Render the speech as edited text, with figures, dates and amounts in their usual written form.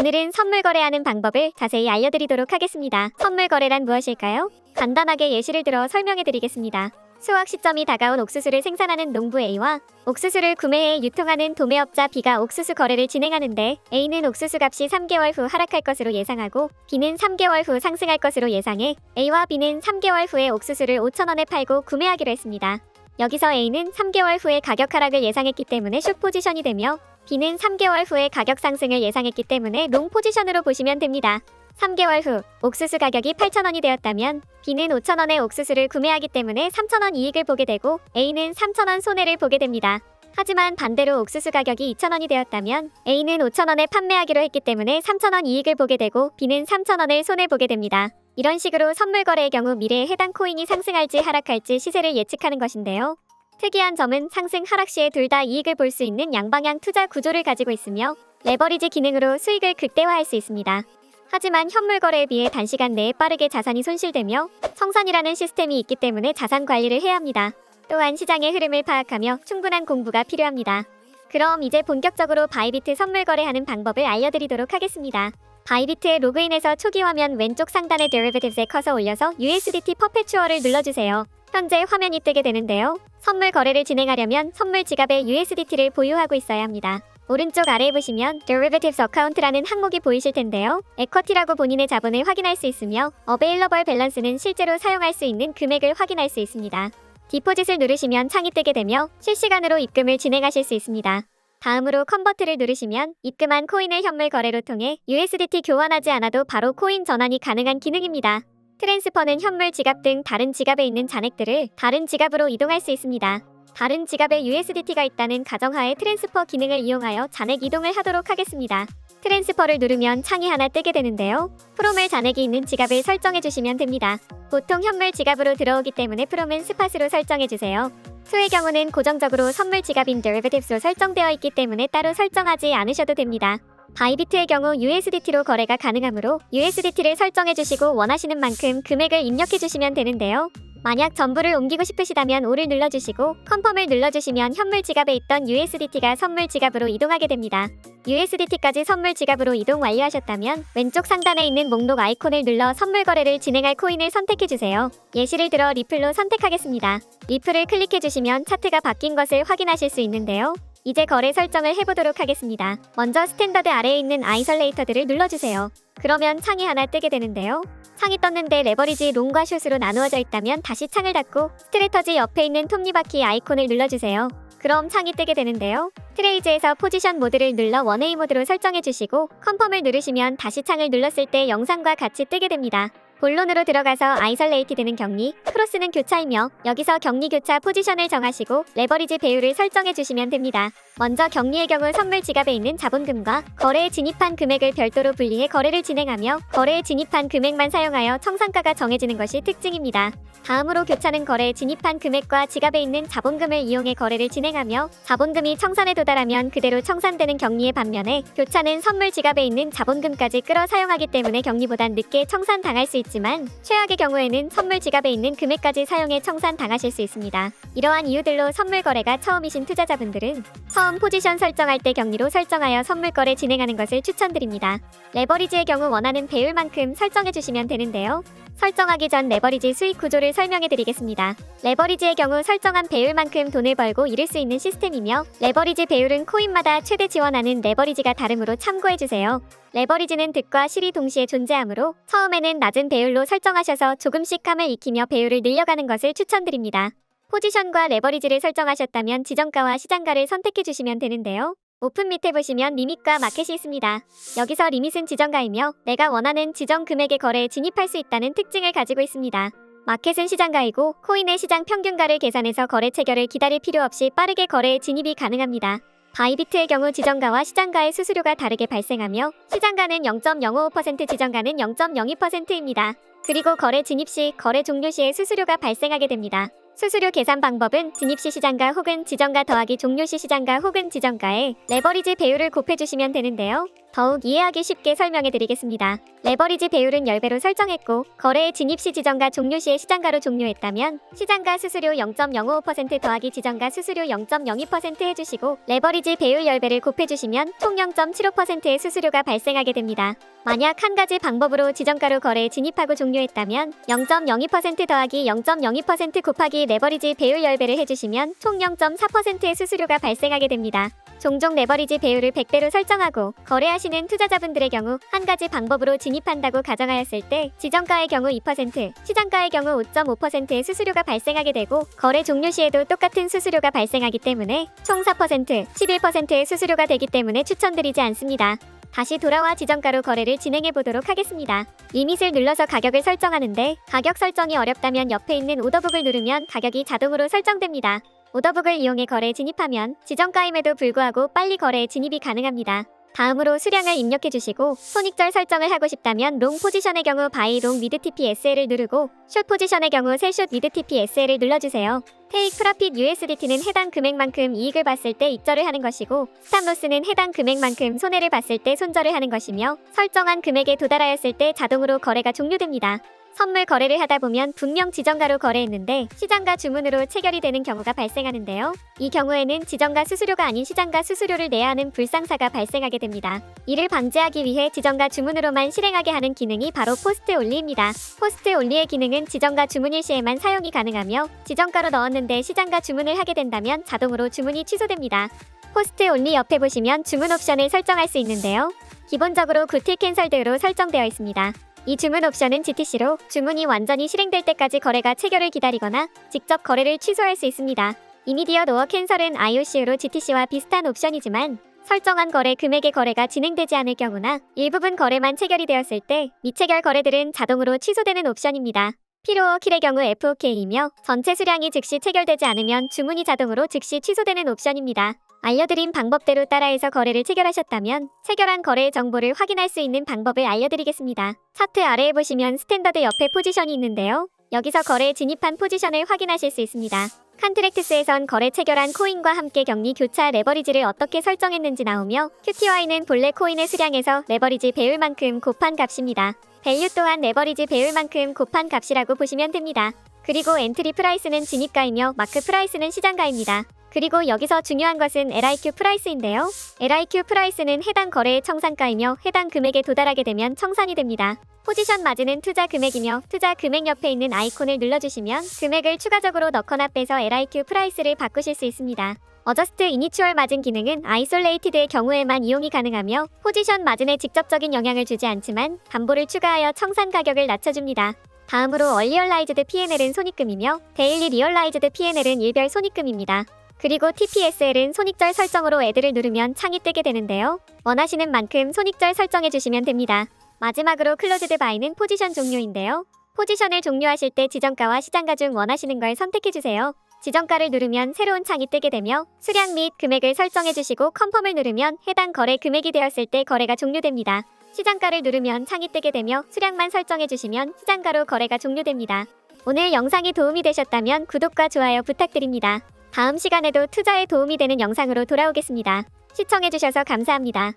오늘은 선물 거래하는 방법을 자세히 알려드리도록 하겠습니다. 선물 거래란 무엇일까요? 간단하게 예시를 들어 설명해드리겠습니다. 수확 시점이 다가온 옥수수를 생산하는 농부 A와 옥수수를 구매해 유통하는 도매업자 B가 옥수수 거래를 진행하는데, A는 옥수수 값이 3개월 후 하락할 것으로 예상하고 B는 3개월 후 상승할 것으로 예상해 A와 B는 3개월 후에 옥수수를 5,000원에 팔고 구매하기로 했습니다. 여기서 A는 3개월 후에 가격 하락을 예상했기 때문에 숏 포지션이 되며, B는 3개월 후에 가격 상승을 예상했기 때문에 롱 포지션으로 보시면 됩니다. 3개월 후 옥수수 가격이 8,000원이 되었다면 B는 5,000원에 옥수수를 구매하기 때문에 3,000원 이익을 보게 되고, A는 3,000원 손해를 보게 됩니다. 하지만 반대로 옥수수 가격이 2,000원이 되었다면 A는 5,000원에 판매하기로 했기 때문에 3,000원 이익을 보게 되고, B는 3,000원을 손해보게 됩니다. 이런 식으로 선물 거래의 경우 미래에 해당 코인이 상승할지 하락할지 시세를 예측하는 것인데요. 특이한 점은 상승 하락 시에 둘 다 이익을 볼 수 있는 양방향 투자 구조를 가지고 있으며, 레버리지 기능으로 수익을 극대화할 수 있습니다. 하지만 현물 거래에 비해 단시간 내에 빠르게 자산이 손실되며 청산이라는 시스템이 있기 때문에 자산 관리를 해야 합니다. 또한 시장의 흐름을 파악하며 충분한 공부가 필요합니다. 그럼 이제 본격적으로 바이비트 선물 거래하는 방법을 알려드리도록 하겠습니다. 바이비트에 로그인해서 초기 화면 왼쪽 상단의 Derivatives에 커서 올려서 USDT 퍼페추얼을 눌러주세요. 현재 화면이 뜨게 되는데요. 선물 거래를 진행하려면 선물 지갑에 USDT를 보유하고 있어야 합니다. 오른쪽 아래에 보시면 Derivatives Account라는 항목이 보이실 텐데요. Equity라고 본인의 자본을 확인할 수 있으며 Available Balance는 실제로 사용할 수 있는 금액을 확인할 수 있습니다. 디포짓을 누르시면 창이 뜨게 되며 실시간으로 입금을 진행하실 수 있습니다. 다음으로 컨버트를 누르시면 입금한 코인을 현물 거래로 통해 USDT 교환하지 않아도 바로 코인 전환이 가능한 기능입니다. 트랜스퍼는 현물 지갑 등 다른 지갑에 있는 잔액들을 다른 지갑으로 이동할 수 있습니다. 다른 지갑에 USDT가 있다는 가정하에 트랜스퍼 기능을 이용하여 잔액 이동을 하도록 하겠습니다. 트랜스퍼를 누르면 창이 하나 뜨게 되는데요. 프롬을 잔액이 있는 지갑을 설정해 주시면 됩니다. 보통 현물 지갑으로 들어오기 때문에 프롬은 스팟으로 설정해 주세요. 투의 경우는 고정적으로 선물 지갑인 Derivatives로 설정되어 있기 때문에 따로 설정하지 않으셔도 됩니다. 바이비트의 경우 USDT로 거래가 가능하므로 USDT를 설정해 주시고 원하시는 만큼 금액을 입력해 주시면 되는데요. 만약 전부를 옮기고 싶으시다면 5를 눌러주시고 컨펌을 눌러주시면 현물 지갑에 있던 USDT가 선물 지갑으로 이동하게 됩니다. USDT까지 선물 지갑으로 이동 완료하셨다면 왼쪽 상단에 있는 목록 아이콘을 눌러 선물 거래를 진행할 코인을 선택해주세요. 예시를 들어 리플로 선택하겠습니다. 리플을 클릭해주시면 차트가 바뀐 것을 확인하실 수 있는데요. 이제 거래 설정을 해보도록 하겠습니다. 먼저 스탠더드 아래에 있는 아이솔레이터들을 눌러주세요. 그러면 창이 하나 뜨게 되는데요. 창이 떴는데 레버리지 롱과 숏으로 나누어져 있다면 다시 창을 닫고 스트래터지 옆에 있는 톱니바퀴 아이콘을 눌러주세요. 그럼 창이 뜨게 되는데요. 트레이즈에서 포지션 모드를 눌러 원웨이 모드로 설정해 주시고 컨펌을 누르시면 다시 창을 눌렀을 때 영상과 같이 뜨게 됩니다. 본론으로 들어가서 아이솔레이티드는 격리, 크로스는 교차이며 여기서 격리 교차 포지션을 정하시고 레버리지 배율을 설정해 주시면 됩니다. 먼저 격리의 경우 선물 지갑에 있는 자본금과 거래에 진입한 금액을 별도로 분리해 거래를 진행하며 거래에 진입한 금액만 사용하여 청산가가 정해지는 것이 특징입니다. 다음으로 교차는 거래에 진입한 금액과 지갑에 있는 자본금을 이용해 거래를 진행하며 자본금이 청산에 도달하면 그대로 청산되는 격리의 반면에 교차는 선물 지갑에 있는 자본금까지 끌어 사용하기 때문에 격리보단 늦게 청산당할 수 있지만 최악의 경우에는 선물 지갑에 있는 금액까지 사용해 청산당하실 수 있습니다. 이러한 이유들로 선물 거래가 처음이신 투자자분들은 처음 포지션 설정할 때 격리로 설정하여 선물 거래 진행하는 것을 추천드립니다. 레버리지의 경우 원하는 배율만큼 설정해 주시면 되는데요. 설정하기 전 레버리지 수익 구조를 설명해 드리겠습니다. 레버리지의 경우 설정한 배율만큼 돈을 벌고 잃을 수 있는 시스템이며 레버리지 배율은 코인마다 최대 지원하는 레버리지가 다르므로 참고해 주세요. 레버리지는 득과 실이 동시에 존재하므로 처음에는 낮은 배율로 설정하셔서 조금씩 감을 익히며 배율을 늘려가는 것을 추천드립니다. 포지션과 레버리지를 설정하셨다면 지정가와 시장가를 선택해 주시면 되는데요. 오픈 밑에 보시면 리밋과 마켓이 있습니다. 여기서 리밋은 지정가이며 내가 원하는 지정 금액의 거래에 진입할 수 있다는 특징을 가지고 있습니다. 마켓은 시장가이고 코인의 시장 평균가를 계산해서 거래 체결을 기다릴 필요 없이 빠르게 거래에 진입이 가능합니다. 바이비트의 경우 지정가와 시장가의 수수료가 다르게 발생하며 시장가는 0.055%, 지정가는 0.02%입니다. 그리고 거래 진입 시, 거래 종료 시에 수수료가 발생하게 됩니다. 수수료 계산 방법은 진입 시 시장가 혹은 지정가 더하기 종료 시 시장가 혹은 지정가에 레버리지 배율을 곱해주시면 되는데요. 더욱 이해하기 쉽게 설명해 드리겠습니다. 레버리지 배율은 10배로 설정했고 거래의 진입 시 지정가 종료 시에 시장가로 종료했다면 시장가 수수료 0.055% 더하기 지정가 수수료 0.02% 해주시고 레버리지 배율 10배를 곱해주시면 총 0.75%의 수수료가 발생하게 됩니다. 만약 한 가지 방법으로 지정가로 거래에 진입하고 종료했다면 0.02% 더하기 0.02% 곱하기 레버리지 배율 10배를 해주시면 총 0.4%의 수수료가 발생하게 됩니다. 종종 레버리지 배율을 100배로 설정하고 거래하시는 투자자분들의 경우 한 가지 방법으로 진입한다고 가정하였을 때 지정가의 경우 2%, 시장가의 경우 5.5%의 수수료가 발생하게 되고 거래 종료 시에도 똑같은 수수료가 발생하기 때문에 총 4%, 11%의 수수료가 되기 때문에 추천드리지 않습니다. 다시 돌아와 지정가로 거래를 진행해 보도록 하겠습니다. 리밋을 눌러서 가격을 설정하는데 가격 설정이 어렵다면 옆에 있는 오더북을 누르면 가격이 자동으로 설정됩니다. 오더북을 이용해 거래에 진입하면 지정가임에도 불구하고 빨리 거래에 진입이 가능합니다. 다음으로 수량을 입력해 주시고 손익절 설정을 하고 싶다면 롱 포지션의 경우 바이 롱 미드 TP SL을 누르고 숏 포지션의 경우 셀숏 미드 TP SL을 눌러주세요. 테이크 프로핏 USDT는 해당 금액만큼 이익을 봤을 때 입절을 하는 것이고 스탑로스는 해당 금액만큼 손해를 봤을 때 손절을 하는 것이며 설정한 금액에 도달하였을 때 자동으로 거래가 종료됩니다. 선물 거래를 하다 보면 분명 지정가로 거래했는데 시장가 주문으로 체결이 되는 경우가 발생하는데요. 이 경우에는 지정가 수수료가 아닌 시장가 수수료를 내야 하는 불상사가 발생하게 됩니다. 이를 방지하기 위해 지정가 주문으로만 실행하게 하는 기능이 바로 포스트 온리입니다. 포스트 온리의 기능은 지정가 주문일 시에만 사용이 가능하며 지정가로 넣었는데 시장가 주문을 하게 된다면 자동으로 주문이 취소됩니다. 포스트 온리 옆에 보시면 주문 옵션을 설정할 수 있는데요. 기본적으로 굿틸 캔설드로 설정되어 있습니다. 이 주문 옵션은 GTC로 주문이 완전히 실행될 때까지 거래가 체결을 기다리거나 직접 거래를 취소할 수 있습니다. 이미디엇 오어 캔설은 IOC로 GTC와 비슷한 옵션이지만 설정한 거래 금액의 거래가 진행되지 않을 경우나 일부분 거래만 체결이 되었을 때 미체결 거래들은 자동으로 취소되는 옵션입니다. 필요어 킬의 경우 FOK이며 전체 수량이 즉시 체결되지 않으면 주문이 자동으로 즉시 취소되는 옵션입니다. 알려드린 방법대로 따라해서 거래를 체결하셨다면 체결한 거래의 정보를 확인할 수 있는 방법을 알려드리겠습니다. 차트 아래에 보시면 스탠더드 옆에 포지션이 있는데요. 여기서 거래에 진입한 포지션을 확인하실 수 있습니다. 칸트랙트스에선 거래 체결한 코인과 함께 격리 교차 레버리지를 어떻게 설정했는지 나오며 QTY는 본래 코인의 수량에서 레버리지 배율만큼 곱한 값입니다. 밸류 또한 레버리지 배율만큼 곱한 값이라고 보시면 됩니다. 그리고 엔트리 프라이스는 진입가이며 마크 프라이스는 시장가입니다. 그리고 여기서 중요한 것은 LIQ 프라이스인데요. LIQ 프라이스는 해당 거래의 청산가이며 해당 금액에 도달하게 되면 청산이 됩니다. 포지션 마진은 투자 금액이며 투자 금액 옆에 있는 아이콘을 눌러주시면 금액을 추가적으로 넣거나 빼서 LIQ 프라이스를 바꾸실 수 있습니다. 어저스트 이니추얼 마진 기능은 아이솔레이티드의 경우에만 이용이 가능하며 포지션 마진에 직접적인 영향을 주지 않지만 담보를 추가하여 청산 가격을 낮춰줍니다. 다음으로 얼리얼라이즈드 P&L은 손익금이며 데일리 리얼라이즈드 P&L은 일별 손익금입니다. 그리고 TPSL은 손익절 설정으로 애들을 누르면 창이 뜨게 되는데요. 원하시는 만큼 손익절 설정해주시면 됩니다. 마지막으로 클로즈드 바이는 포지션 종료인데요. 포지션을 종료하실 때 지정가와 시장가 중 원하시는 걸 선택해주세요. 지정가를 누르면 새로운 창이 뜨게 되며 수량 및 금액을 설정해주시고 컨펌을 누르면 해당 거래 금액이 되었을 때 거래가 종료됩니다. 시장가를 누르면 창이 뜨게 되며 수량만 설정해주시면 시장가로 거래가 종료됩니다. 오늘 영상이 도움이 되셨다면 구독과 좋아요 부탁드립니다. 다음 시간에도 투자에 도움이 되는 영상으로 돌아오겠습니다. 시청해주셔서 감사합니다.